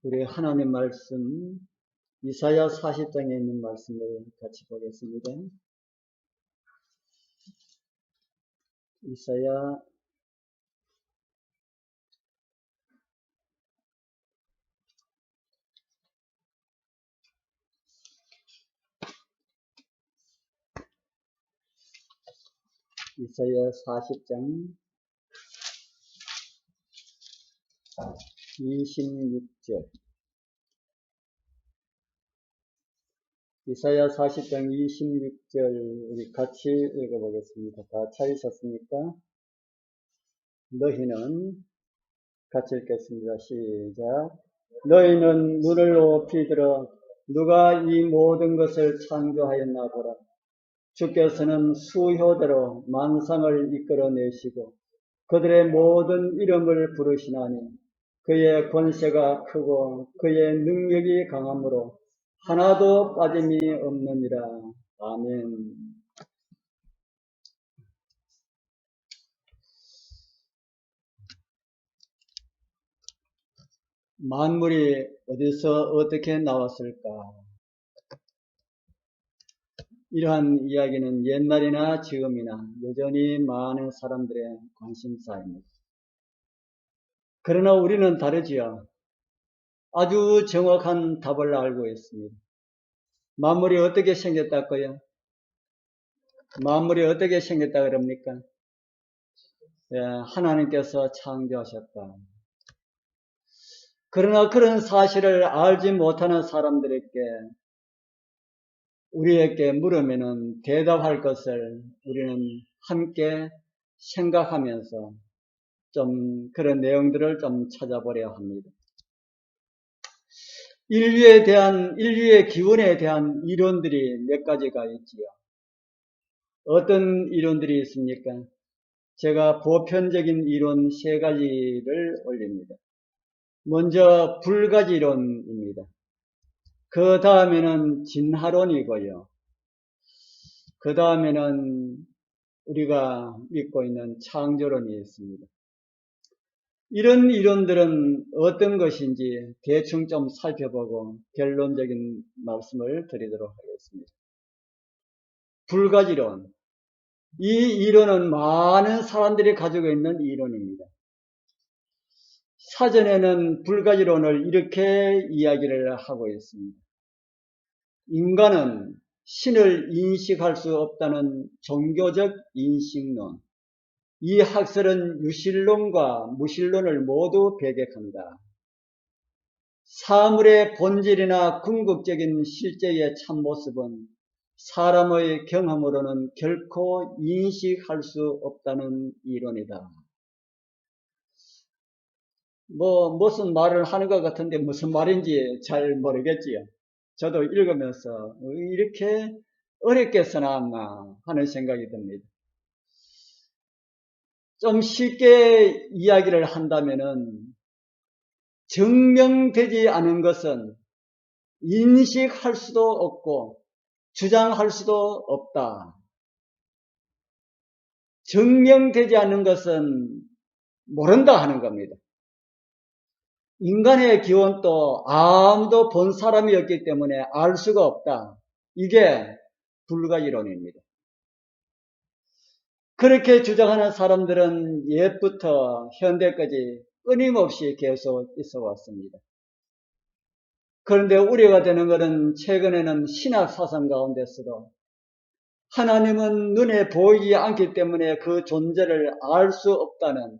우리 하나님 말씀 이사야 40장에 있는 말씀을 같이 보겠습니다. 이사야 40장 26절 이사야 40장 26절 우리 같이 읽어보겠습니다. 다 찾으셨습니까? 너희는 같이 읽겠습니다. 시작. 너희는 눈을 높이 들어 누가 이 모든 것을 창조하였나 보라. 주께서는 수효대로 만상을 이끌어내시고 그들의 모든 이름을 부르시나니 그의 권세가 크고 그의 능력이 강함으로 하나도 빠짐이 없느니라. 아멘. 만물이 어디서 어떻게 나왔을까? 이러한 이야기는 옛날이나 지금이나 여전히 많은 사람들의 관심사입니다. 그러나 우리는 다르지요. 아주 정확한 답을 알고 있습니다. 만물이 어떻게 생겼다고요? 만물이 어떻게 생겼다 그럽니까? 예, 하나님께서 창조하셨다. 그러나 그런 사실을 알지 못하는 사람들에게 우리에게 물으면은 대답할 것을 우리는 함께 생각하면서 좀 그런 내용들을 좀 찾아보려 합니다. 인류의 기원에 대한 이론들이 몇 가지가 있지요. 어떤 이론들이 있습니까? 제가 보편적인 이론 3가지를 올립니다. 먼저 불가지론입니다. 그 다음에는 진화론이고요. 그 다음에는 우리가 믿고 있는 창조론이 있습니다. 이런 이론들은 어떤 것인지 대충 좀 살펴보고 결론적인 말씀을 드리도록 하겠습니다. 불가지론. 이 이론은 많은 사람들이 가지고 있는 이론입니다. 사전에는 불가지론을 이렇게 이야기를 하고 있습니다. 인간은 신을 인식할 수 없다는 종교적 인식론. 이 학설은 유실론과 무실론을 모두 배격합니다. 사물의 본질이나 궁극적인 실제의 참모습은 사람의 경험으로는 결코 인식할 수 없다는 이론이다. 무슨 말을 하는 것 같은데 무슨 말인지 잘 모르겠지요. 저도 읽으면서 이렇게 어렵게 써놨나 하는 생각이 듭니다. 좀 쉽게 이야기를 한다면은 증명되지 않은 것은 인식할 수도 없고 주장할 수도 없다. 증명되지 않는 것은 모른다 하는 겁니다. 인간의 기원도 아무도 본 사람이 없기 때문에 알 수가 없다. 이게 불가이론입니다. 그렇게 주장하는 사람들은 옛부터 현대까지 끊임없이 계속 있어 왔습니다. 그런데 우려가 되는 것은 최근에는 신학 사상 가운데서도 하나님은 눈에 보이지 않기 때문에 그 존재를 알 수 없다는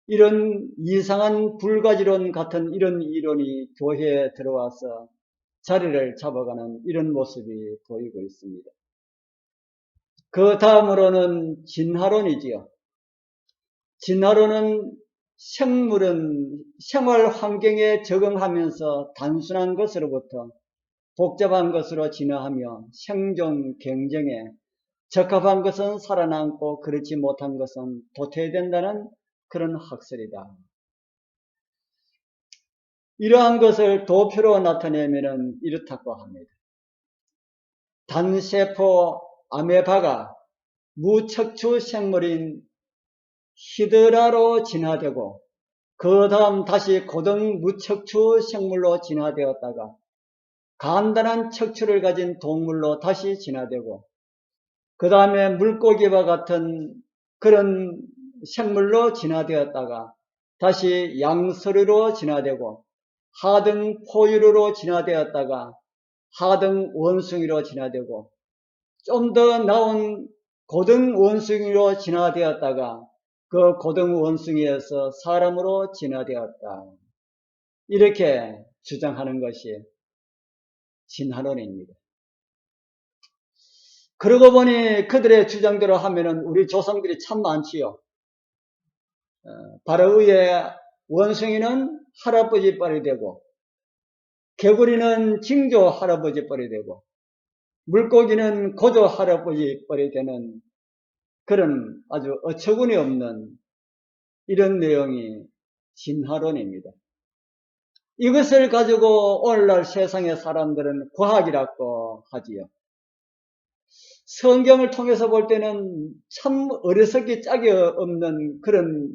이런 이상한 불가지론 같은 이런 이론이 교회에 들어와서 자리를 잡아가는 이런 모습이 보이고 있습니다. 그 다음으로는 진화론이지요. 진화론은 생물은 생활 환경에 적응하면서 단순한 것으로부터 복잡한 것으로 진화하며 생존 경쟁에 적합한 것은 살아남고 그렇지 못한 것은 도태된다는 그런 학설이다. 이러한 것을 도표로 나타내면 이렇다고 합니다. 단세포 아메바가 무척추 생물인 히드라로 진화되고 그 다음 다시 고등 무척추 생물로 진화되었다가 간단한 척추를 가진 동물로 다시 진화되고 그 다음에 물고기와 같은 그런 생물로 진화되었다가 다시 양서류로 진화되고 하등 포유류로 진화되었다가 하등 원숭이로 진화되고 좀 더 나온 고등 원숭이로 진화되었다가 그 고등 원숭이에서 사람으로 진화되었다. 이렇게 주장하는 것이 진화론입니다. 그러고 보니 그들의 주장대로 하면은 우리 조상들이 참 많지요. 바로 위에 원숭이는 할아버지 뻘이 되고 개구리는 징조 할아버지 뻘이 되고 물고기는 고조 할아버지 뻘이 되는 그런 아주 어처구니 없는 이런 내용이 진화론입니다. 이것을 가지고 오늘날 세상의 사람들은 과학이라고 하지요. 성경을 통해서 볼 때는 참 어리석기 짝이 없는 그런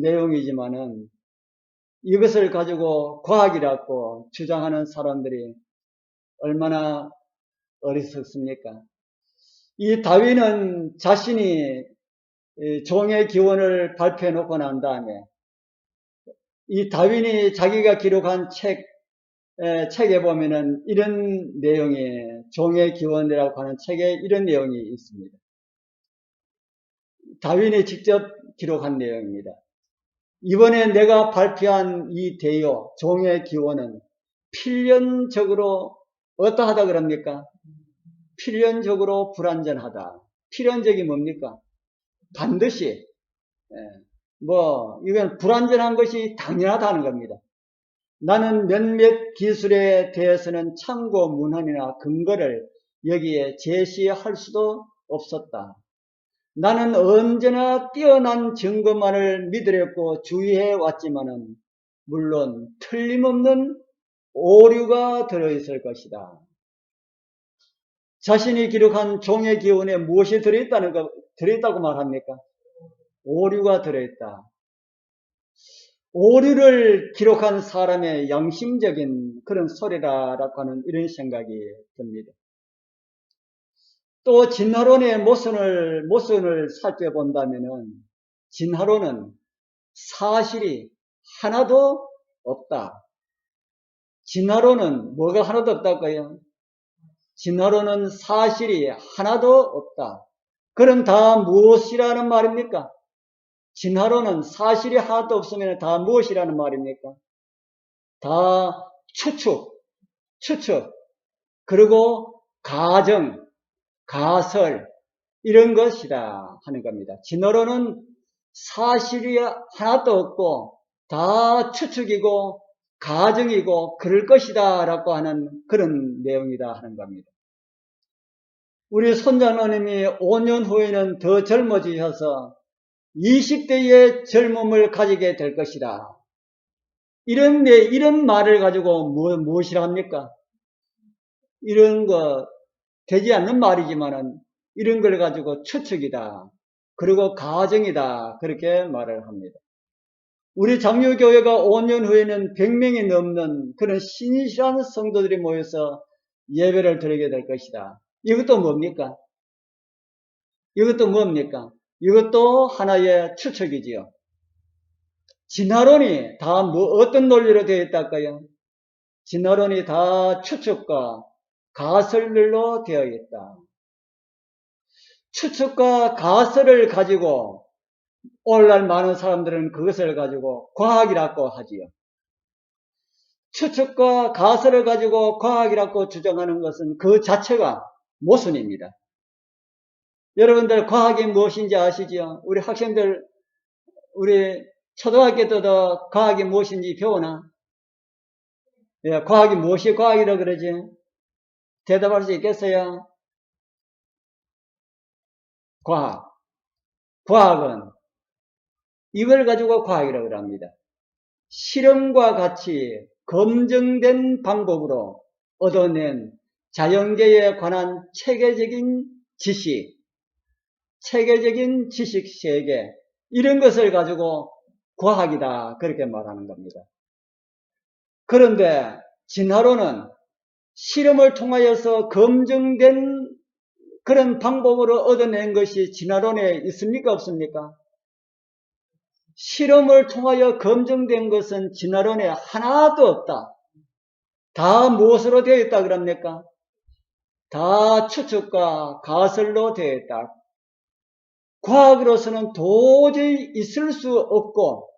내용이지만은 이것을 가지고 과학이라고 주장하는 사람들이 얼마나 어리석습니까? 이 다윈은 자신이 종의 기원을 발표해 놓고 난 다음에 이 다윈이 자기가 기록한 책에 보면은 이런 내용이 종의 기원이라고 하는 책에 이런 내용이 있습니다. 다윈이 직접 기록한 내용입니다. 이번에 내가 발표한 이 대요, 종의 기원은 필연적으로 어떠하다 그럽니까? 필연적으로 불완전하다. 필연적이 뭡니까? 반드시 이건 불완전한 것이 당연하다는 겁니다. 나는 몇몇 기술에 대해서는 참고 문헌이나 근거를 여기에 제시할 수도 없었다. 나는 언제나 뛰어난 증거만을 믿으려고 주의해 왔지만은 물론 틀림없는 오류가 들어있을 것이다. 자신이 기록한 종의 기원에 무엇이 들어있다고 말합니까? 오류가 들어있다. 오류를 기록한 사람의 양심적인 그런 소리라고 하는 이런 생각이 듭니다. 또 진화론의 모순을 살펴본다면은 진화론은 사실이 하나도 없다. 진화론은 뭐가 하나도 없다고요? 진화론은 사실이 하나도 없다. 그럼 다 무엇이라는 말입니까? 진화론은 사실이 하나도 없으면 다 무엇이라는 말입니까? 다 추측, 그리고 가정, 가설, 이런 것이다 하는 겁니다. 진화론은 사실이 하나도 없고 다 추측이고 가정이고 그럴 것이다 라고 하는 그런 내용이다 하는 겁니다. 우리 손장로님이 5년 후에는 더 젊어지셔서 20대의 젊음을 가지게 될 것이다. 이런 말을 가지고 무엇이라 합니까? 이런 거 되지 않는 말이지만은 이런 걸 가지고 추측이다. 그리고 가정이다. 그렇게 말을 합니다. 우리 장로교회가 5년 후에는 100명이 넘는 그런 신실한 성도들이 모여서 예배를 드리게 될 것이다. 이것도 뭡니까? 이것도 하나의 추측이지요. 진화론이 다 어떤 논리로 되어 있달까요? 진화론이 다 추측과 가설로 되어 있다. 추측과 가설을 가지고 오늘날 많은 사람들은 그것을 가지고 과학이라고 하지요. 추측과 가설을 가지고 과학이라고 주장하는 것은 그 자체가 모순입니다. 여러분들 과학이 무엇인지 아시죠? 우리 학생들, 우리 초등학교 때도 과학이 무엇인지 배우나? 예, 과학이 무엇이 과학이라고 그러지? 대답할 수 있겠어요? 과학은 이걸 가지고 과학이라고 합니다. 실험과 같이 검증된 방법으로 얻어낸 자연계에 관한 체계적인 지식 세계, 이런 것을 가지고 과학이다. 그렇게 말하는 겁니다. 그런데 진화론은 실험을 통하여서 검증된 그런 방법으로 얻어낸 것이 진화론에 있습니까? 없습니까? 실험을 통하여 검증된 것은 진화론에 하나도 없다. 다 무엇으로 되어 있다 그럽니까? 다 추측과 가설로 되어 있다. 과학으로서는 도저히 있을 수 없고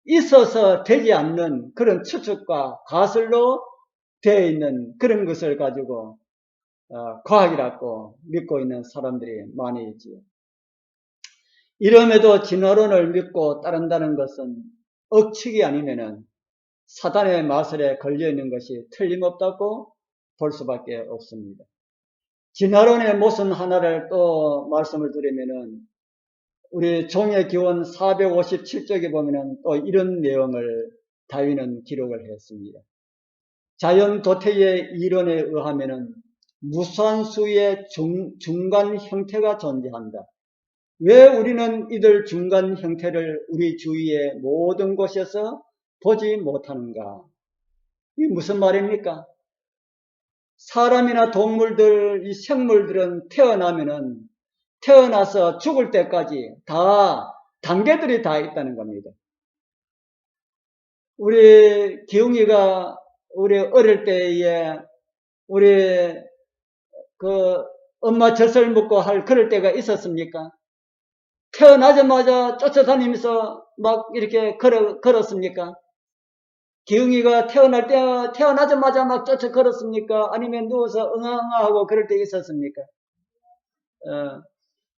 있어서 되지 않는 그런 추측과 가설로 되어 있는 그런 것을 가지고 과학이라고 믿고 있는 사람들이 많이 있지요. 이럼에도 진화론을 믿고 따른다는 것은 억측이 아니면은 사단의 마술에 걸려있는 것이 틀림없다고 볼 수밖에 없습니다. 진화론의 모순 하나를 또 말씀을 드리면은 우리 종의 기원 457쪽에 보면은 또 이런 내용을 다윈은 기록을 했습니다. 자연 도태의 이론에 의하면은 무수한수의 중간 형태가 존재한다. 왜 우리는 이들 중간 형태를 우리 주위의 모든 곳에서 보지 못하는가? 이게 무슨 말입니까? 사람이나 동물들, 이 생물들은 태어나서 죽을 때까지 다 단계들이 다 있다는 겁니다. 우리 기웅이가 우리 어릴 때에 우리 그 엄마 젖을 먹고 할 그럴 때가 있었습니까? 태어나자마자 쫓아다니면서 막 이렇게 걸었습니까? 기웅이가 태어나자마자 막 쫓아 걸었습니까? 아니면 누워서 응아응아하고 그럴 때 있었습니까?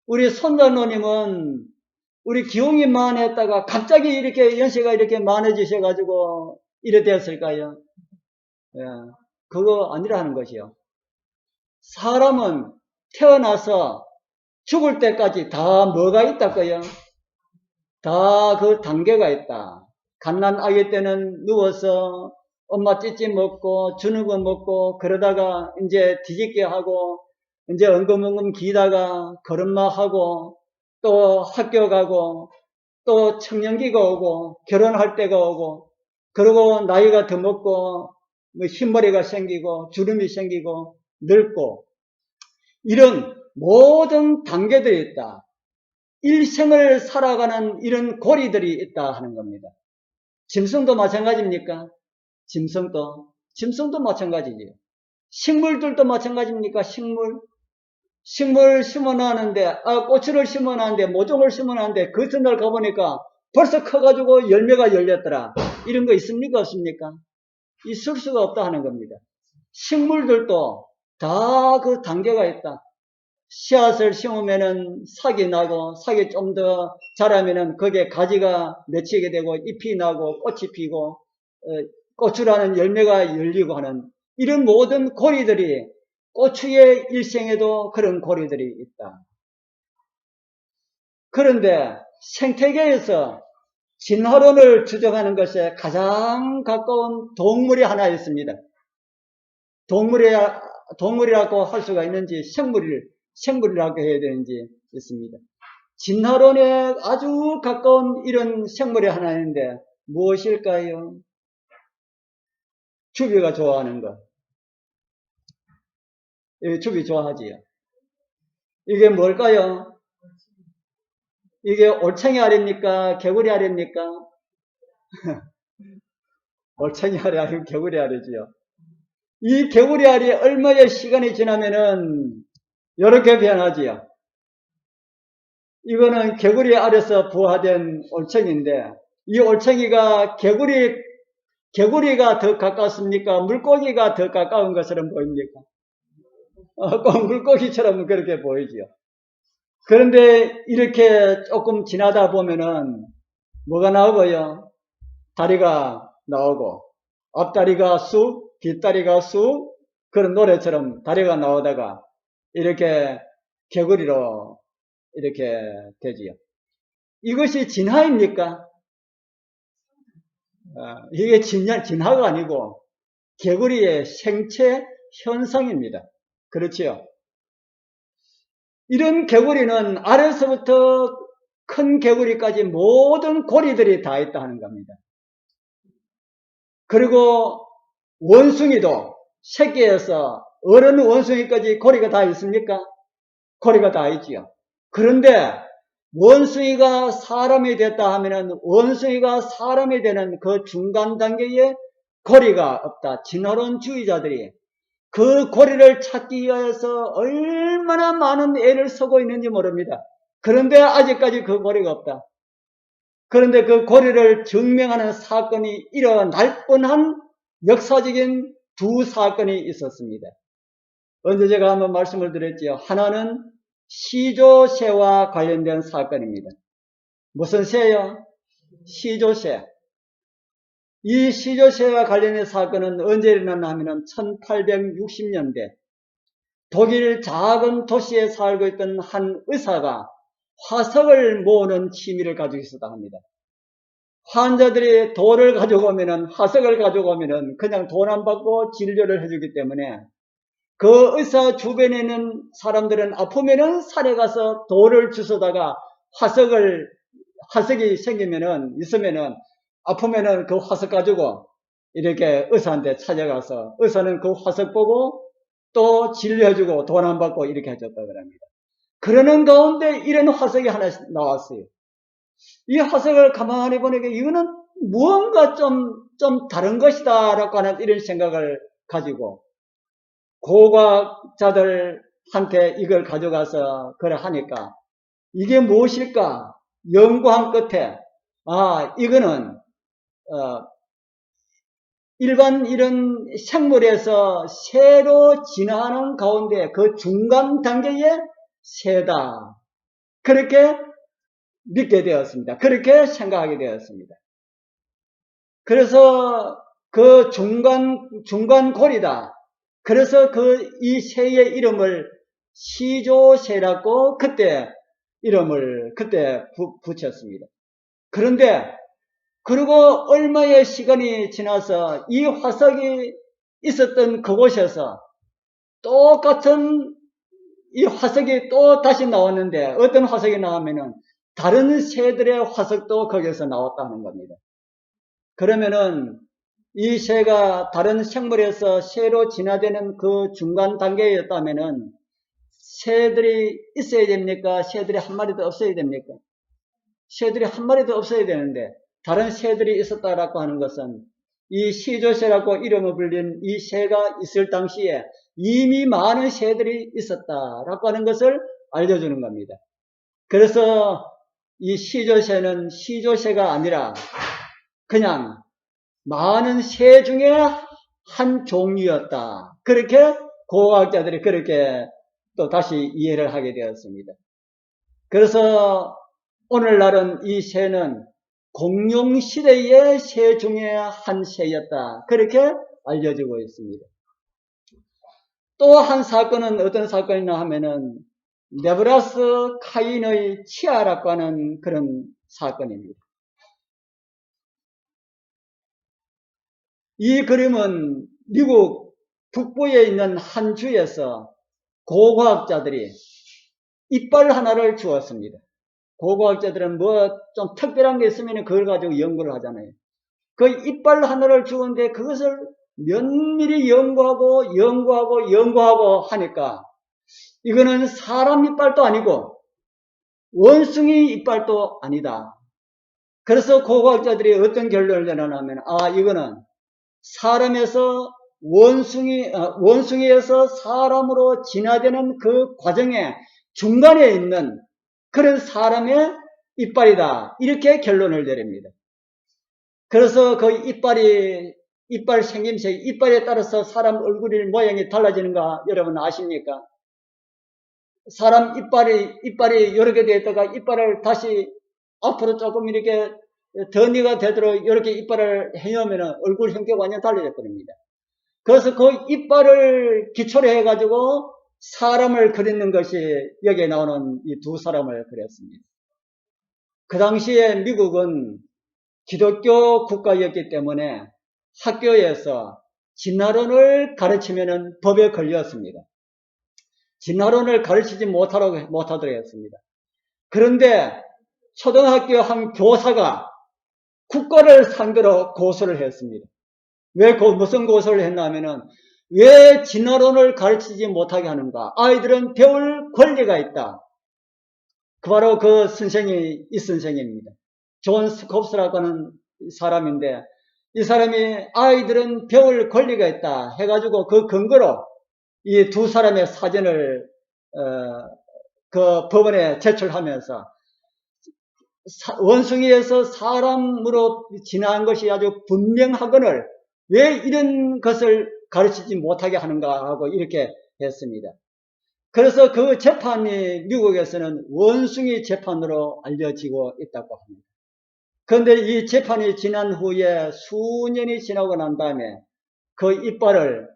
우리 손자노님은 우리 기웅이만 했다가 갑자기 이렇게 연세가 이렇게 많아지셔가지고 이래 되었을까요? 그거 아니라는 것이요. 사람은 태어나서 죽을 때까지 다 뭐가 있다고요? 다 그 단계가 있다. 갓난 아기 때는 누워서 엄마 찌찌 먹고 주는 거 먹고 그러다가 이제 뒤집게 하고 이제 엉금엉금 기다가 걸음마 하고 또 학교 가고 또 청년기가 오고 결혼할 때가 오고 그리고 나이가 더 먹고 뭐 흰머리가 생기고 주름이 생기고 늙고 이런 모든 단계들이 있다. 일생을 살아가는 이런 고리들이 있다 하는 겁니다. 짐승도 마찬가지입니까? 짐승도 마찬가지지요. 식물들도 마찬가지입니까? 식물 심어놨는데, 고추를 심어놨는데, 모종을 심어놨는데, 그 전날 가보니까 벌써 커가지고 열매가 열렸더라. 이런 거 있습니까? 없습니까? 있을 수가 없다 하는 겁니다. 식물들도 다 그 단계가 있다. 씨앗을 심으면은 싹이 나고, 싹이 좀 더 자라면은 거기에 가지가 맺히게 되고, 잎이 나고, 꽃이 피고, 고추라는 열매가 열리고 하는 이런 모든 고리들이 고추의 일생에도 그런 고리들이 있다. 그런데 생태계에서 진화론을 주장하는 것에 가장 가까운 동물이 하나 있습니다. 동물이라고 할 수가 있는지 생물이라고 해야 되는지 있습니다. 진화론에 아주 가까운 이런 생물이 하나 있는데 무엇일까요? 주비가 좋아하는 것. 주비 좋아하지요. 이게 뭘까요? 이게 올챙이 알입니까? 개구리 알입니까? 올챙이 알이 아니고 개구리 알이지요. 이 개구리 알이 얼마의 시간이 지나면은 이렇게 변하지요. 이거는 개구리 알에서 부화된 올챙이인데 이 올챙이가 개구리가 더 가깝습니까? 물고기가 더 가까운 것처럼 보입니까? 꼭 물고기처럼 그렇게 보이지요. 그런데 이렇게 조금 지나다 보면은 뭐가 나오고요? 다리가 나오고 앞다리가 쑥, 뒷다리가 쑥 그런 노래처럼 다리가 나오다가 이렇게 개구리로 이렇게 되지요. 이것이 진화입니까? 이게 진화가 아니고 개구리의 생체 현상입니다. 그렇지요? 이런 개구리는 아래서부터 큰 개구리까지 모든 고리들이 다 있다 하는 겁니다. 그리고 원숭이도 새끼에서 어른 원숭이까지 고리가 다 있습니까? 고리가 다 있지요. 그런데 원숭이가 사람이 됐다 하면은 원숭이가 사람이 되는 그 중간 단계에 고리가 없다. 진화론주의자들이 그 고리를 찾기 위해서 얼마나 많은 애를 쓰고 있는지 모릅니다. 그런데 아직까지 그 고리가 없다. 그런데 그 고리를 증명하는 사건이 일어날 뻔한 역사적인 두 사건이 있었습니다. 언제 제가 한번 말씀을 드렸지요. 하나는 시조새와 관련된 사건입니다. 무슨 새요? 시조새. 이 시조새와 관련된 사건은 언제 일어났나 하면 1860년대 독일 작은 도시에 살고 있던 한 의사가 화석을 모으는 취미를 가지고 있었다 합니다. 환자들이 돌을 가져오면은, 화석을 가져오면은 그냥 돈 안 받고 진료를 해주기 때문에 그 의사 주변에 있는 사람들은 아프면은 산에 가서 돌을 주워다가 화석이 생기면은, 있으면은, 아프면은 그 화석 가지고 이렇게 의사한테 찾아가서 의사는 그 화석 보고 또 진료해주고 돈 안 받고 이렇게 해줬다 그럽니다. 그러는 가운데 이런 화석이 하나 나왔어요. 이 화석을 가만히 보니까 이거는 무언가 좀 다른 것이다 라고 하는 이런 생각을 가지고 고고학자들한테 이걸 가져가서 그래 하니까 이게 무엇일까 연구한 끝에 이거는 일반 이런 생물에서 새로 진화하는 가운데 그 중간 단계의 새다. 그렇게 믿게 되었습니다. 그렇게 생각하게 되었습니다. 그래서 그 중간 고리다. 그래서 이 새의 이름을 시조새라고 그때 이름을 붙였습니다. 그런데 그리고 얼마의 시간이 지나서 이 화석이 있었던 그곳에서 똑같은 이 화석이 또 다시 나왔는데 어떤 화석이 나오면은 다른 새들의 화석도 거기에서 나왔다는 겁니다. 그러면은 이 새가 다른 생물에서 새로 진화되는 그 중간 단계였다면은 새들이 있어야 됩니까? 새들이 한 마리도 없어야 됩니까? 새들이 한 마리도 없어야 되는데 다른 새들이 있었다라고 하는 것은 이 시조새라고 이름을 불린 이 새가 있을 당시에 이미 많은 새들이 있었다라고 하는 것을 알려주는 겁니다. 그래서 이 시조새는 시조새가 아니라 그냥 많은 새 중에 한 종류였다. 그렇게 고고학자들이 그렇게 또 다시 이해를 하게 되었습니다. 그래서 오늘날은 이 새는 공룡시대의 새 중에 한 새였다. 그렇게 알려지고 있습니다. 또 한 사건은 어떤 사건이냐 하면은 네브라스 카인의 치아라고 하는 그런 사건입니다. 이 그림은 미국 북부에 있는 한 주에서 고고학자들이 이빨 하나를 주었습니다. 고고학자들은 뭐 좀 특별한 게 있으면 그걸 가지고 연구를 하잖아요. 그 이빨 하나를 주었는데 그것을 면밀히 연구하고 하니까 이거는 사람 이빨도 아니고 원숭이 이빨도 아니다. 그래서 고고학자들이 어떤 결론을 내놓냐면 이거는 사람에서 원숭이에서 사람으로 진화되는 그 과정의 중간에 있는 그런 사람의 이빨이다. 이렇게 결론을 내립니다. 그래서 그 이빨 생김새, 이빨에 따라서 사람 얼굴 모양이 달라지는가 여러분 아십니까? 사람 이빨이 여러 개 되어 있다가 이빨을 다시 앞으로 조금 이렇게 더니가 되도록 이렇게 이빨을 해놓으면 얼굴 형태가 완전 달라져 버립니다. 그래서 그 이빨을 기초로 해가지고 사람을 그리는 것이 여기에 나오는 이 두 사람을 그렸습니다. 그 당시에 미국은 기독교 국가였기 때문에 학교에서 진화론을 가르치면 법에 걸렸습니다. 진화론을 가르치지 못하도록 했습니다. 그런데 초등학교 한 교사가 국가를 상대로 고소를 했습니다. 왜 무슨 고소를 했냐면은 왜 진화론을 가르치지 못하게 하는가? 아이들은 배울 권리가 있다. 바로 그 선생이 이 선생입니다. 존 스콥스라고 하는 사람인데 이 사람이 아이들은 배울 권리가 있다 해가지고 그 근거로 이 두 사람의 사전을 그 법원에 제출하면서 원숭이에서 사람으로 진화한 것이 아주 분명하거늘 왜 이런 것을 가르치지 못하게 하는가 하고 이렇게 했습니다. 그래서 그 재판이 미국에서는 원숭이 재판으로 알려지고 있다고 합니다. 그런데 이 재판이 지난 후에 수년이 지나고 난 다음에 그 이빨을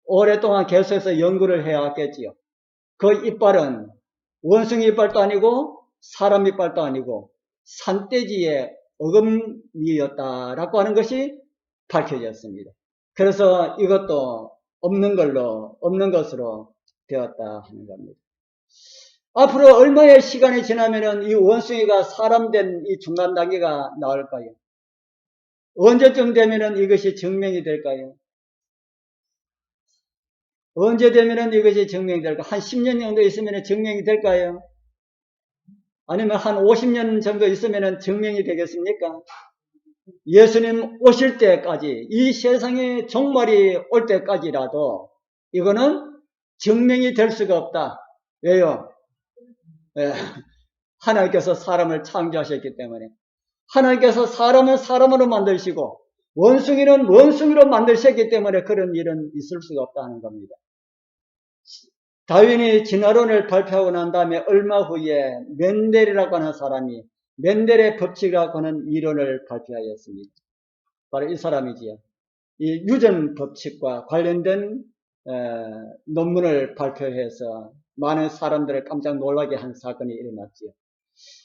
오랫동안 계속해서 연구를 해왔겠지요. 그 이빨은 원숭이 이빨도 아니고 사람 이빨도 아니고 산돼지의 어금니였다라고 하는 것이 밝혀졌습니다. 그래서 이것도 없는 것으로 되었다 하는 겁니다. 앞으로 얼마의 시간이 지나면은 이 원숭이가 사람 된 이 중간 단계가 나올까요? 언제쯤 되면은 이것이 증명이 될까요? 언제 되면은 이것이 증명이 될까? 한 10년 정도 있으면 증명이 될까요? 아니면 한 50년 정도 있으면 증명이 되겠습니까? 예수님 오실 때까지, 이 세상의 종말이 올 때까지라도 이거는 증명이 될 수가 없다. 왜요? 예, 하나님께서 사람을 창조하셨기 때문에. 하나님께서 사람은 사람으로 만드시고 원숭이는 원숭이로 만드셨기 때문에 그런 일은 있을 수가 없다는 겁니다. 다윈이 진화론을 발표하고 난 다음에 얼마 후에 멘델이라고 하는 사람이 멘델의 법칙이라고 하는 이론을 발표하였습니다. 바로 이 사람이지요. 이 유전 법칙과 관련된 논문을 발표해서 많은 사람들을 깜짝 놀라게 한 사건이 일어났지요.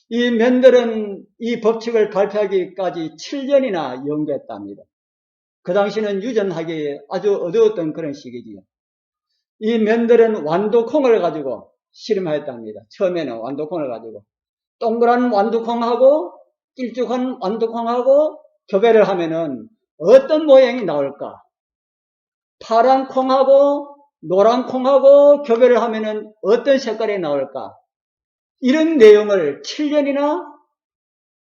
이 멘델은 이 법칙을 발표하기까지 7년이나 연구했답니다. 그 당시는 유전학이 아주 어두웠던 그런 시기지요. 이 멘델은 완두콩을 가지고 실험하였답니다. 처음에는 완두콩을 가지고 동그란 완두콩하고 길쭉한 완두콩하고 교배를 하면은 어떤 모양이 나올까? 파란 콩하고 노란 콩하고 교배를 하면은 어떤 색깔이 나올까? 이런 내용을 7년이나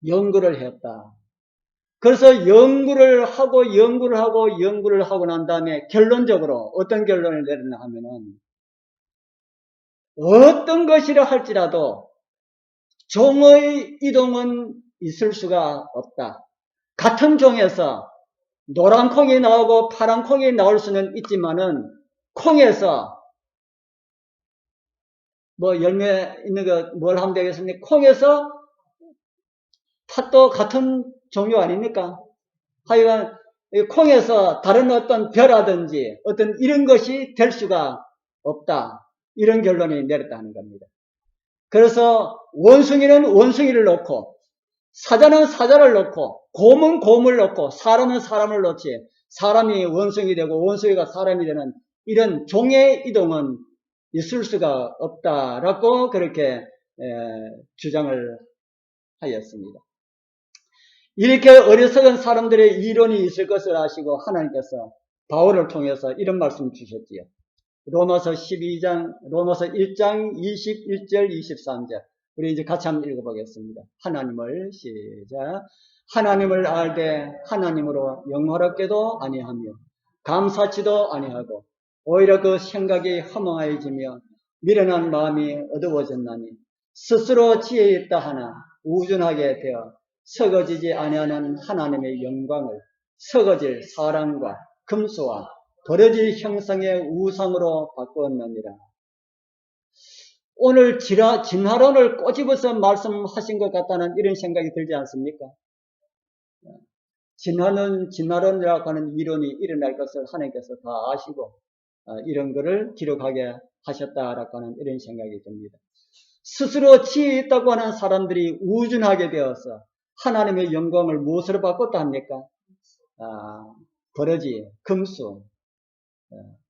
연구를 했다. 그래서 연구를 하고 난 다음에 결론적으로 어떤 결론을 내렸나 하면은 어떤 것이라 할지라도 종의 이동은 있을 수가 없다. 같은 종에서 노란 콩이 나오고 파란 콩이 나올 수는 있지만은 콩에서 뭐 열매 있는 거 뭘 하면 되겠습니까? 콩에서 팥도 같은 종류 아닙니까? 하여간 콩에서 다른 어떤 벼라든지 어떤 이런 것이 될 수가 없다. 이런 결론이 내렸다는 겁니다. 그래서 원숭이는 원숭이를 놓고 사자는 사자를 놓고 곰은 곰을 놓고 사람은 사람을 놓지 사람이 원숭이 되고 원숭이가 사람이 되는 이런 종의 이동은 있을 수가 없다라고 그렇게 주장을 하였습니다. 이렇게 어리석은 사람들의 이론이 있을 것을 아시고 하나님께서 바울을 통해서 이런 말씀 주셨지요. 로마서 1장 21절 23절 우리 이제 같이 한번 읽어보겠습니다. 시작. 하나님을 알되 하나님으로 영화롭게도 아니하며 감사치도 아니하고 오히려 그 생각이 허망해지며 미련한 마음이 어두워졌나니 스스로 지혜 있다 하나 우준하게 되어 썩어지지 아니하는 하나님의 영광을 썩어질 사람과 금수와 버려질 형상의 우상으로 바꾸었느니라. 오늘 진화론을 꼬집어서 말씀하신 것 같다는 이런 생각이 들지 않습니까? 진화론이라고 하는 이론이 일어날 것을 하나님께서 다 아시고 이런 것을 기록하게 하셨다라고 하는 이런 생각이 듭니다. 스스로 지혜 있다고 하는 사람들이 우준하게 되어서 하나님의 영광을 무엇으로 바꿨다 합니까? 버러지, 금수,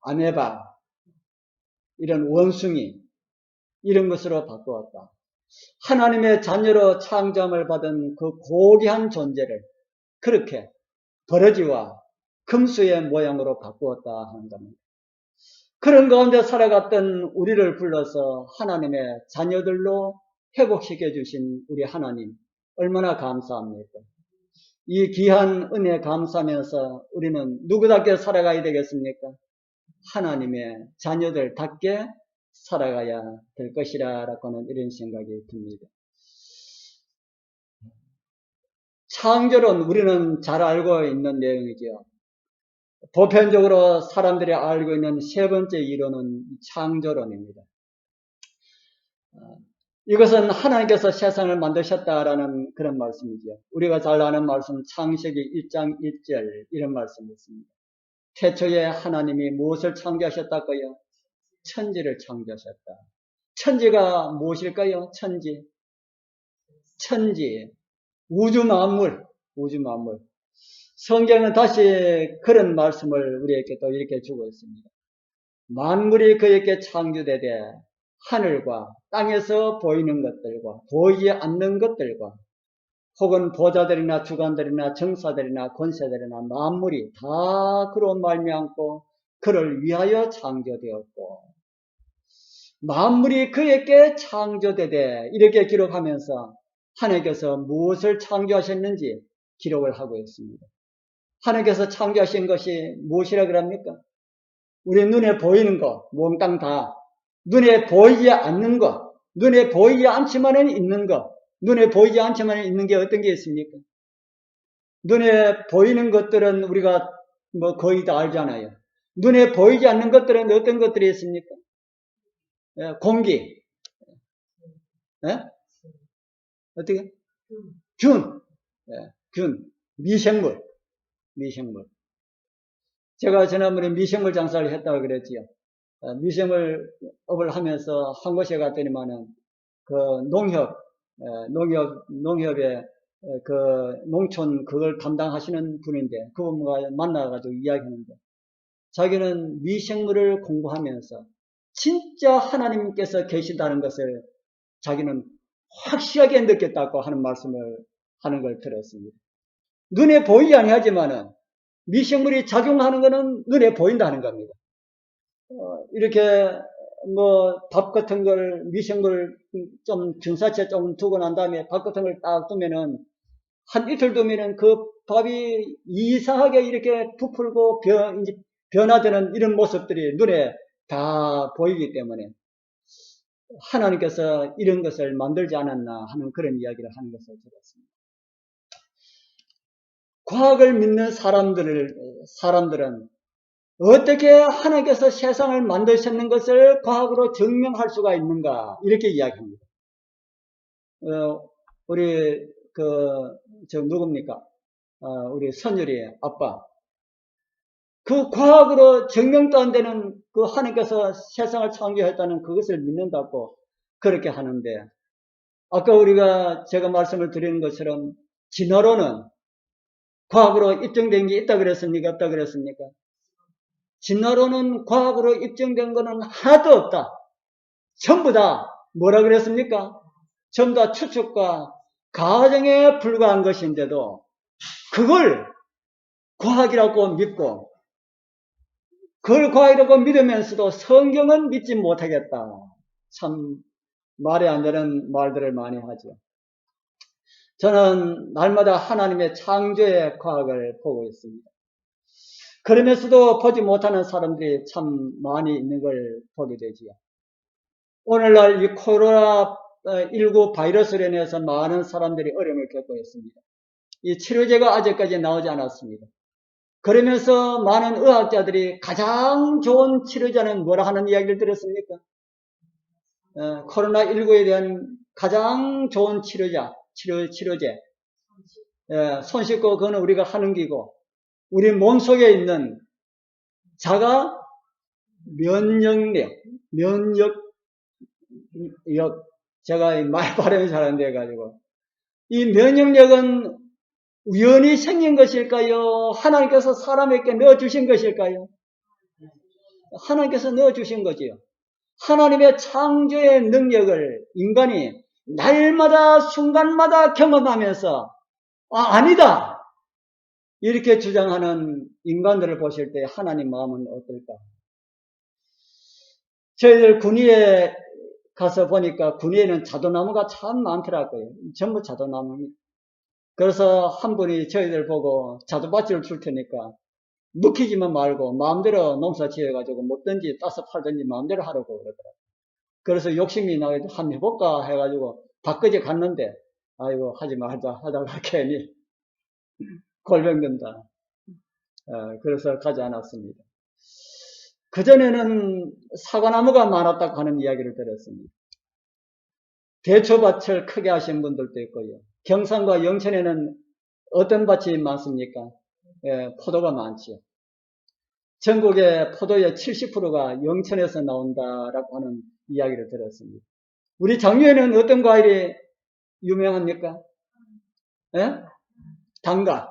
아메바, 이런 원숭이, 이런 것으로 바꾸었다. 하나님의 자녀로 창조함을 받은 그 고귀한 존재를 그렇게 버러지와 금수의 모양으로 바꾸었다 하는 겁니다. 그런 가운데 살아갔던 우리를 불러서 하나님의 자녀들로 회복시켜 주신 우리 하나님 얼마나 감사합니까? 이 귀한 은혜 감사하면서 우리는 누구답게 살아가야 되겠습니까? 하나님의 자녀들답게 살아가야 될 것이라고는 이런 생각이 듭니다. 창조론 우리는 잘 알고 있는 내용이죠. 보편적으로 사람들이 알고 있는 세 번째 이론은 창조론입니다. 이것은 하나님께서 세상을 만드셨다라는 그런 말씀이죠. 우리가 잘 아는 말씀 창세기 1장 1절 이런 말씀이 있습니다. 태초에 하나님이 무엇을 창조하셨다고요? 천지를 창조하셨다. 천지가 무엇일까요? 천지, 우주 만물. 성경은 다시 그런 말씀을 우리에게 또 이렇게 주고 있습니다. 만물이 그에게 창조되되 하늘과 땅에서 보이는 것들과 보이지 않는 것들과 혹은 보좌들이나 주관들이나 정사들이나 권세들이나 만물이 다 그로 말미암고 그를 위하여 창조되었고 만물이 그에게 창조되되 이렇게 기록하면서 하나님께서 무엇을 창조하셨는지 기록을 하고 있습니다. 하나님께서 창조하신 것이 무엇이라 그럽니까? 우리 눈에 보이는 것, 몽땅 다 눈에 보이지 않는 것, 눈에 보이지 않지만은 있는 것, 눈에 보이지 않지만 있는 게 어떤 게 있습니까? 눈에 보이는 것들은 우리가 뭐 거의 다 알잖아요. 눈에 보이지 않는 것들은 어떤 것들이 있습니까? 공기, 어떻게? 균, 미생물. 제가 지난번에 미생물 장사를 했다고 그랬지요. 미생물업을 하면서 한 곳에 갔더니만은 그 농협의 그 농촌 그걸 담당하시는 분인데 그분과 만나가지고 이야기하는데 자기는 미생물을 공부하면서 진짜 하나님께서 계시다는 것을 자기는 확실하게 느꼈다고 하는 말씀을 하는 걸 들었습니다. 눈에 보이지 아니하지만은 미생물이 작용하는 것은 눈에 보인다는 겁니다. 이렇게 뭐 밥 같은 걸 미생물 좀 균사체 좀 두고 난 다음에 밥 같은 걸 딱 두면은 한 이틀 두면은 그 밥이 이상하게 이렇게 부풀고 변화되는 이런 모습들이 눈에 다 보이기 때문에 하나님께서 이런 것을 만들지 않았나 하는 그런 이야기를 하는 것을 들었습니다. 과학을 믿는 사람들은 어떻게 하나님께서 세상을 만드셨는 것을 과학으로 증명할 수가 있는가 이렇게 이야기합니다. 우리 누굽니까? 우리 선율이 아빠. 그 과학으로 증명도 안 되는 그 하나님께서 세상을 창조했다는 그것을 믿는다고 그렇게 하는데 아까 제가 말씀을 드리는 것처럼 진화론은 과학으로 입증된 게 있다 그랬습니까? 없다 그랬습니까? 진화론은 과학으로 입증된 거는 하나도 없다. 전부 다 뭐라 그랬습니까? 전부 다 추측과 가정에 불과한 것인데도 그걸 과학이라고 믿고 그걸 과학이라고 믿으면서도 성경은 믿지 못하겠다. 참 말이 안 되는 말들을 많이 하죠. 저는 날마다 하나님의 창조의 과학을 보고 있습니다. 그러면서도 보지 못하는 사람들이 참 많이 있는 걸 보게 되지요. 오늘날 이 코로나19 바이러스로 인해서 많은 사람들이 어려움을 겪고 있습니다. 이 치료제가 아직까지 나오지 않았습니다. 그러면서 많은 의학자들이 가장 좋은 치료제는 뭐라 하는 이야기를 들었습니까? 코로나19에 대한 가장 좋은 치료제. 손 씻고 그거는 우리가 하는 기고 우리 몸속에 있는 자가 면역력, 제가 말 발음이 잘 안 돼가지고 이 면역력은 우연히 생긴 것일까요? 하나님께서 사람에게 넣어주신 것일까요? 하나님께서 넣어주신 거지요. 하나님의 창조의 능력을 인간이 날마다 순간마다 경험하면서 아니다 이렇게 주장하는 인간들을 보실 때 하나님 마음은 어떨까? 저희들 군위에 가서 보니까 군위에는 자도나무가 참 많더라고요. 전부 자도나무입니다. 그래서 한 분이 저희들 보고 자두밭을 줄 테니까 묵히지만 말고 마음대로 농사 지어가지고 먹든지 따서 팔든지 마음대로 하라고 그러더라고요. 그래서 욕심이 나가지고 한번 해볼까 해가지고 밖까지 갔는데 아이고 하지 말자 하다가 괜히 골병든다. 그래서 가지 않았습니다. 그전에는 사과나무가 많았다고 하는 이야기를 들었습니다. 대초밭을 크게 하신 분들도 있고요. 경산과 영천에는 어떤 밭이 많습니까? 포도가 많지요. 전국의 포도의 70%가 영천에서 나온다라고 하는 이야기를 들었습니다. 우리 장류에는 어떤 과일이 유명합니까? 예? 단감.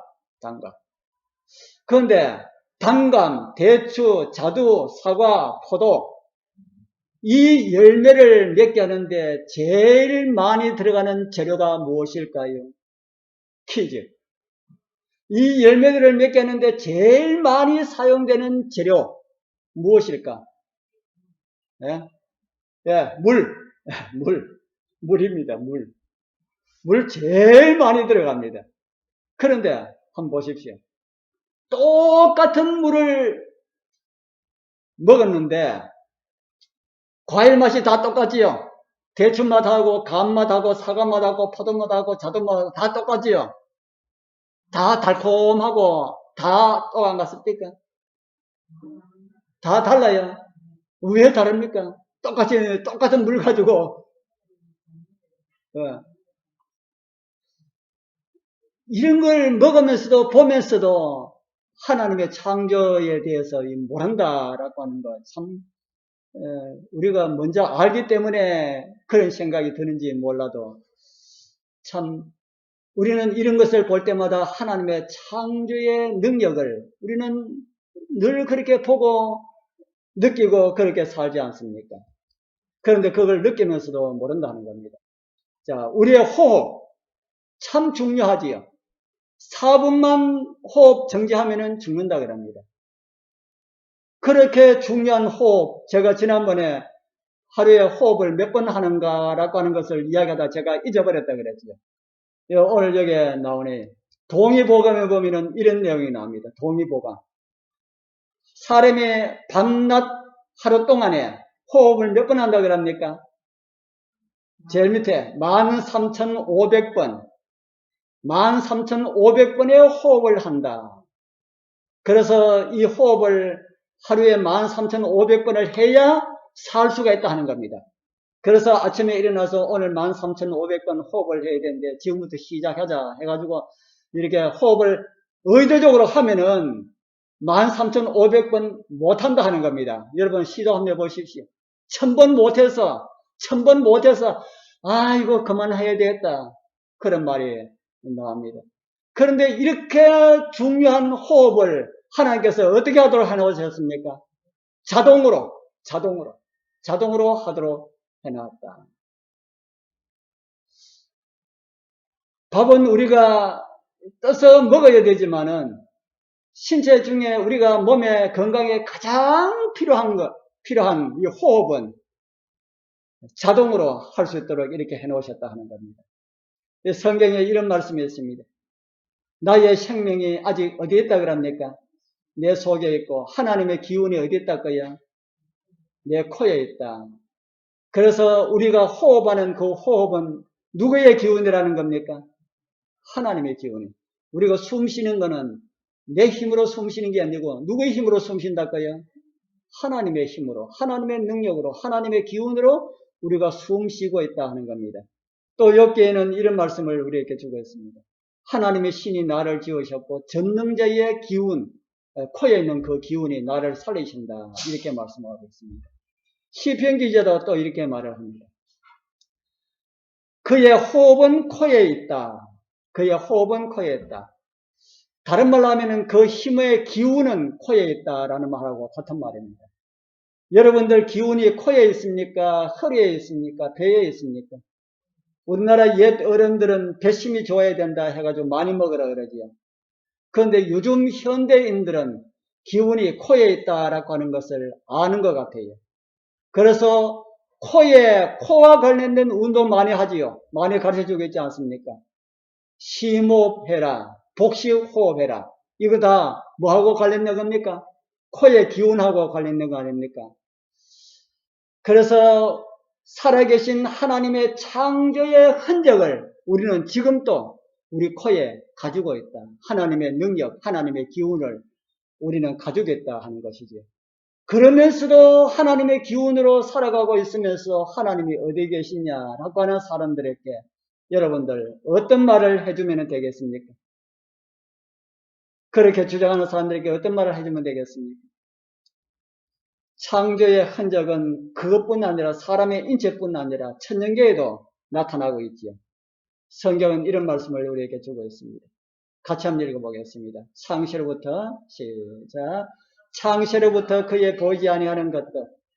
그런데 단감, 대추, 자두, 사과, 포도 이 열매를 맺게 하는데 제일 많이 들어가는 재료가 무엇일까요? 퀴즈. 이 열매들을 맺게 하는데 제일 많이 사용되는 재료 무엇일까? 예? 예, 물입니다. 물 제일 많이 들어갑니다. 그런데 한번 보십시오. 똑같은 물을 먹었는데 과일 맛이 다 똑같지요. 대추 맛하고 감 맛하고 사과 맛하고 포도 맛하고 자두 맛하고 다 똑같지요. 다 달콤하고 다 똑같은 것 같습니까? 다 달라요. 왜 다릅니까? 똑같은 물 가지고 이런 걸 먹으면서도 보면서도 하나님의 창조에 대해서 모른다라고 하는 거 참 우리가 먼저 알기 때문에 그런 생각이 드는지 몰라도 참 우리는 이런 것을 볼 때마다 하나님의 창조의 능력을 우리는 늘 그렇게 보고 느끼고 그렇게 살지 않습니까? 그런데 그걸 느끼면서도 모른다는 겁니다. 자, 우리의 호흡 참 중요하지요. 4분만 호흡 정지하면은 죽는다 그럽니다. 그렇게 중요한 호흡, 제가 지난번에 하루에 호흡을 몇 번 하는가라고 하는 것을 이야기하다 제가 잊어버렸다 그랬죠. 오늘 여기에 나오네. 동의보감에 보면은 이런 내용이 나옵니다. 동의보감. 사람이 밤낮 하루 동안에 호흡을 몇 번 한다 그럽니까? 제일 밑에 13,500번. 13,500번의 호흡을 한다. 그래서 이 호흡을 하루에 13,500번을 해야 살 수가 있다 하는 겁니다. 그래서 아침에 일어나서 오늘 13,500번 호흡을 해야 되는데 지금부터 시작하자 해가지고 이렇게 호흡을 의도적으로 하면은 13,500번 못한다 하는 겁니다. 여러분 시도 한번 해보십시오. 1,000번 못해서 이거 그만해야 되겠다 그런 말이 나옵니다. 그런데 이렇게 중요한 호흡을 하나님께서 어떻게 하도록 해놓으셨습니까? 자동으로 하도록 해놨다. 밥은 우리가 떠서 먹어야 되지만은 신체 중에 우리가 몸의 건강에 가장 필요한 이 호흡은 자동으로 할 수 있도록 이렇게 해놓으셨다 하는 겁니다. 성경에 이런 말씀이 있습니다. 나의 생명이 아직 어디에 있다 그럽니까? 내 속에 있고 하나님의 기운이 어디에 있다 거야? 내 코에 있다. 그래서 우리가 호흡하는 그 호흡은 누구의 기운이라는 겁니까? 하나님의 기운이. 우리가 숨 쉬는 거는 내 힘으로 숨 쉬는 게 아니고 누구의 힘으로 숨 쉰다고요? 하나님의 힘으로, 하나님의 능력으로, 하나님의 기운으로 우리가 숨 쉬고 있다 하는 겁니다. 또 여기에는 이런 말씀을 우리에게 주고 있습니다. 하나님의 신이 나를 지으셨고 전능자의 기운, 코에 있는 그 기운이 나를 살리신다. 이렇게 말씀하고 있습니다. 시편 기자도 또 이렇게 말을 합니다. 그의 호흡은 코에 있다. 그의 호흡은 코에 있다. 다른 말로 하면은 그 힘의 기운은 코에 있다라는 말하고 같은 말입니다. 여러분들 기운이 코에 있습니까? 허리에 있습니까? 배에 있습니까? 우리나라 옛 어른들은 배심이 좋아야 된다 해가지고 많이 먹으라 그러지요. 그런데 요즘 현대인들은 기운이 코에 있다라고 하는 것을 아는 것 같아요. 그래서 코와 관련된 운동 많이 하지요. 많이 가르쳐 주고 있지 않습니까? 심호흡해라, 복식호흡해라. 이거 다 뭐하고 관련된 겁니까? 코의 기운하고 관련된 거 아닙니까? 그래서 살아계신 하나님의 창조의 흔적을 우리는 지금도 우리 코에 가지고 있다. 하나님의 능력, 하나님의 기운을 우리는 가지고 있다 하는 것이죠. 그러면서도 하나님의 기운으로 살아가고 있으면서 하나님이 어디 계시냐라고 하는 사람들에게 여러분들 어떤 말을 해주면 되겠습니까? 그렇게 주장하는 사람들에게 어떤 말을 해주면 되겠습니까? 창조의 흔적은 그것뿐 아니라 사람의 인체뿐 아니라 천연계에도 나타나고 있지요. 성경은 이런 말씀을 우리에게 주고 있습니다. 같이 한번 읽어보겠습니다. 창세로부터 시작. 창세로부터 그의 보이지 아니하는 것들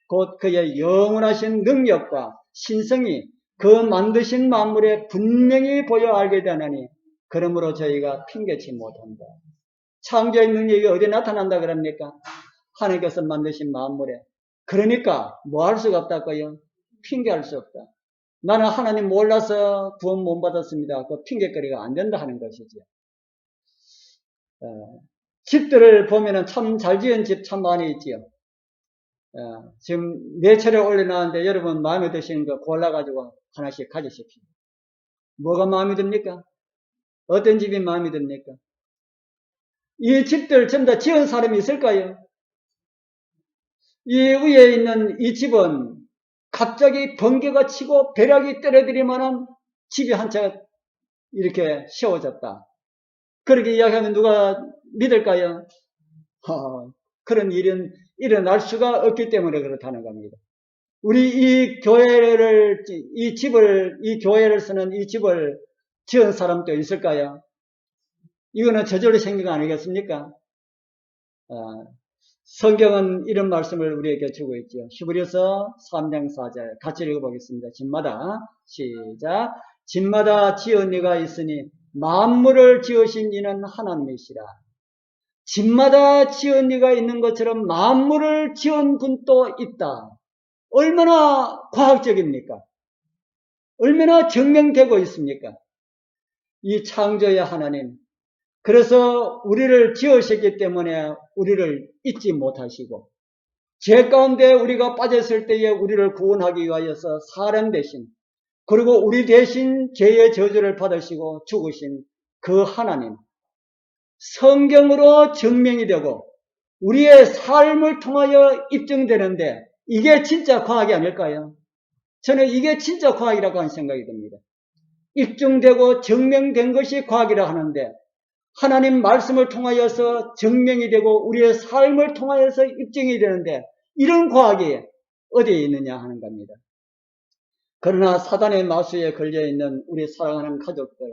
곧 그의 영원하신 능력과 신성이 그 만드신 만물에 분명히 보여 알게 되나니 그러므로 저희가 핑계치 못한다. 창조의 능력이 어디에 나타난다 그럽니까? 하나님께서 만드신 만물에. 그러니까 뭐 할 수가 없다고요? 핑계할 수 없다. 나는 하나님 몰라서 구원 못 받았습니다. 그 핑계거리가 안 된다 하는 것이죠. 집들을 보면은 참 잘 지은 집 참 많이 있지요. 지금 4차례 올려놨는데 여러분 마음에 드시는 거 골라가지고 하나씩 가지십시오. 뭐가 마음에 듭니까? 어떤 집이 마음에 듭니까? 이 집들 전부 다 지은 사람이 있을까요? 이 위에 있는 이 집은 갑자기 번개가 치고 벼락이 떨어뜨리면은 집이 한 채 이렇게 세워졌다. 그렇게 이야기하면 누가 믿을까요? 그런 일은 일어날 수가 없기 때문에 그렇다는 겁니다. 우리 이 교회를, 이 교회를 쓰는 이 집을 지은 사람도 있을까요? 이거는 저절로 생긴 거 아니겠습니까? 성경은 이런 말씀을 우리에게 주고 있죠. 히브리서 3장 4절 같이 읽어보겠습니다. 집마다 시작. 집마다 지은 이가 있으니 만물을 지으신 이는 하나님이시라. 집마다 지은 이가 있는 것처럼 만물을 지은 분도 있다. 얼마나 과학적입니까? 얼마나 증명되고 있습니까? 이 창조의 하나님. 그래서 우리를 지으셨기 때문에 우리를 잊지 못하시고 죄 가운데 우리가 빠졌을 때에 우리를 구원하기 위하여서 사람 대신 그리고 우리 대신 죄의 저주를 받으시고 죽으신 그 하나님 성경으로 증명이 되고 우리의 삶을 통하여 입증되는데 이게 진짜 과학이 아닐까요? 저는 이게 진짜 과학이라고 하는 생각이 듭니다. 입증되고 증명된 것이 과학이라 하는데 하나님 말씀을 통하여서 증명이 되고 우리의 삶을 통하여서 입증이 되는데 이런 과학이 어디에 있느냐 하는 겁니다. 그러나 사단의 마수에 걸려있는 우리 사랑하는 가족들,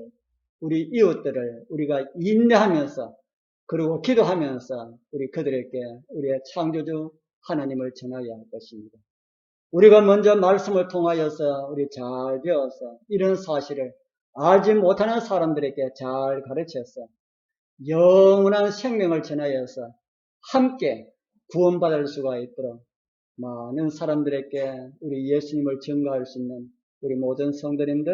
우리 이웃들을 우리가 인내하면서 그리고 기도하면서 우리 그들에게 우리의 창조주 하나님을 전하여야 할 것입니다. 우리가 먼저 말씀을 통하여서 우리 잘 배워서 이런 사실을 알지 못하는 사람들에게 잘 가르쳐서 영원한 생명을 전하여서 함께 구원받을 수가 있도록 많은 사람들에게 우리 예수님을 증거할 수 있는 우리 모든 성도님들